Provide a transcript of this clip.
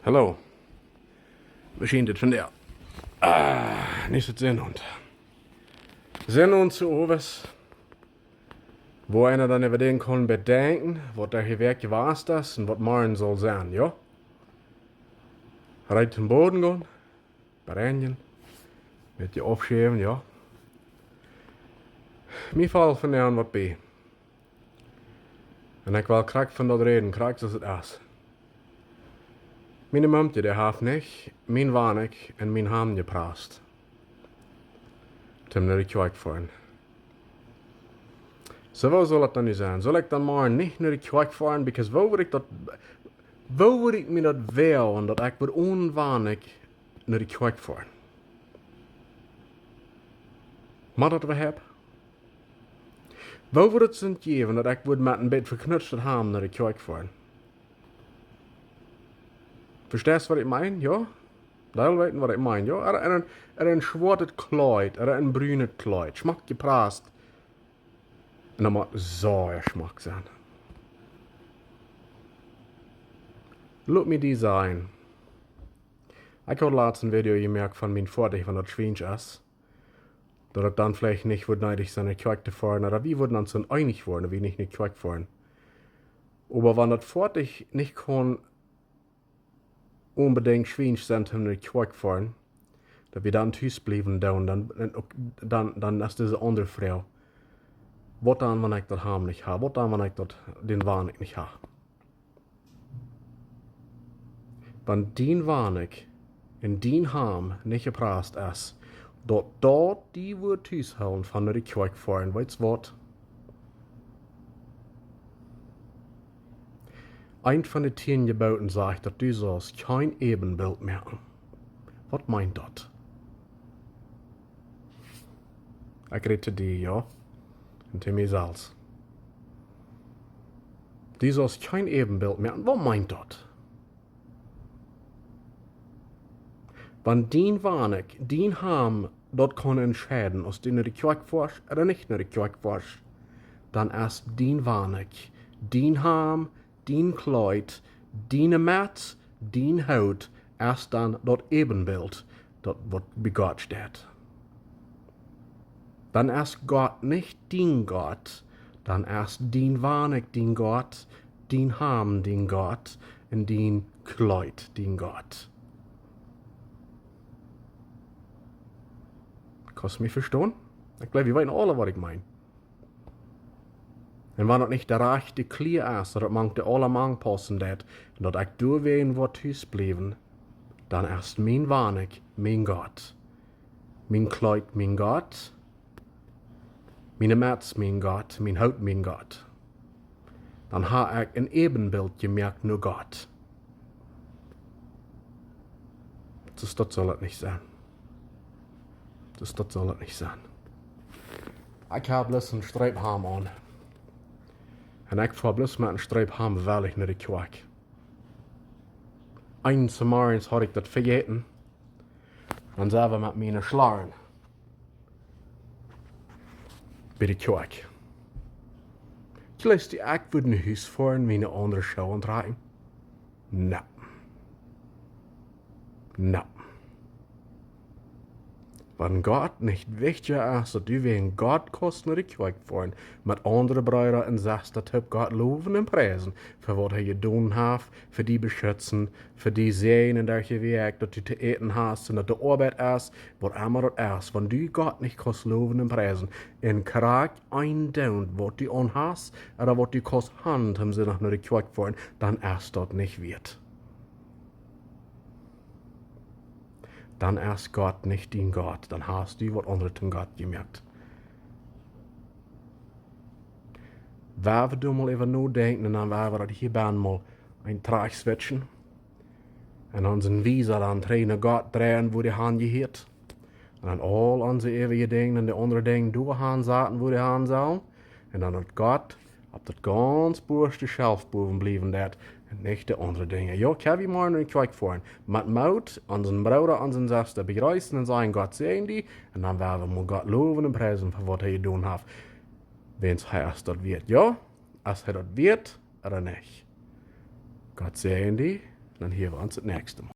Hallo. We zien dit van der. Niet het Sinnhund. Sinnhund zu overs. Wo einer dann über den kann bedenken, was der hier wirklich war das und was morgen soll sein, ja? Reit den Boden gehen, bereinigen, mit je aufschäven, ja? Mir fall von der an wat bij. En ik wil krak van dat reden, krak zoals het is. Mijn mumtje die heeft niet, mijn wanig en mijn ham gepraat. Tim naar de kerk voeren. So wat zal het dan nu zijn? Zal ik dan maar niet naar de kerk voeren? Because waar word ik me dat wel en dat ik word onwanig naar de kerk voeren? Maar dat we hebben? Waar wordt het zijn geven dat ik word met een beetje verknutseld ham naar de kerk voeren? Verstehst du, was ich meine? Ja? Da weten wat ik meine, ja? Er een zwart kleid, er een bruin kleid, smak gepraat. En dat moet zo'n smak zijn. Laat me die zijn. Ik had laatst een video gemerkt van mijn vader van dat Schweins is. Dat ik dan vielleicht nicht wordt neidig zijn naar de kerk te fahren, oder wie würden dann so einig worden, wie nicht in die kerk fahren. Aber wenn das vader nicht kann, unbedingt Schweins sind, in die kerk fahren, dat wir dann thuis blijven doen, dan is deze andere vrouw. Wat dan wanneer ik dat ham niet heb? Wat dan wanneer ik dat den wanig niet heb? Wanneer die wanig en die ham niet gepraat is, dat die wordt thuis houden van de kerk fahren, weet je wat? Een van de 10 geboten zegt dat du sollst kein Ebenbild merken. Wat meint dat? Ik rede te die, ja? En te mijzelf. Du sollst kein Ebenbild merken. Wat meint dat? Wann dien wanig, dien ham, dat kan entscheiden, als du naar de kerk fährst oder nicht naar de kerk fährst, dan is dien wanig, dien ham, dien kleid, dien mat, dien hout, is dan dat ebenbild, dat wat bij Gott staat. Dan is Gott nicht dien Gott, dan is dien wanig dien Gott, dien ham dien Gott, en dien kleid dien Gott. Kannst du mich verstehen? Ich glaube, wir wissen alle, was ich meine. Und wenn das nicht der rechte Kleer ist, dat mangt de allemaal passen dat, en dat ik doorween wat thuis blijven, dan is mijn wanig, mijn God. Mijn kleid, mijn God. Mijn mats, mijn God. Mijn hout, mijn God. Dan ha ik een ebenbeeld gemerkt naar God. Dus dat zal het niet zijn. Dus dat zal het niet zijn. Ik heb dus een streepham aan. En ik vaar bloos met een streepham veilig naar de kerk. Eens morgens had ik dat vergeten. En zijn we met mijn slaren. Bij de kerk. Je leest die ik voor een huis voor en mijn andere show ontdraaien. Nee. Nee. Wenn Gott nicht wichtiger ist, dass du wegen Gott kannst naar de kerk fahren, mit anderen Brüdern und Schwestern, dat Gott loven und preisen, für was er gedaan heeft, für die beschützen, für die sehen in der je werkt, dass du zu eten hast und dass de Arbeit ist, was immer das ist. Wenn du Gott nicht kannst loven und preisen, in Krieg eindown, was du an hast, oder was du kannst hand, haben sie nach de kerk fahren, dann ist das nicht wert. Dann ist Gott nicht dein Gott. Dann hast du was anderes zum Gott gemerkt. Waar we mal even nadenken, en dan waar we dat hier ben mal ein Trag switchen. En onze Visa dan trainen Gott drehen, wo die Hand geheert. En dan all onze eeuwige dingen en de andere dingen doorgaan zaten, wo die Hand zou. En dan hat Gott op dat ganz boerste Schelf boven blijven dat. En niet de andere dingen. Ja, ik heb je maar een kerk voor. Met mout, onze broeder, onze zuster begrijzen en zeggen, Gott sehen die. En dan werden we Gott loven en prijzen voor wat hij gedaan heeft. Wens hij als dat weet, ja. Als hij dat weet, oder nicht. Gott sehen die. Dann hören wir uns das nächste Mal.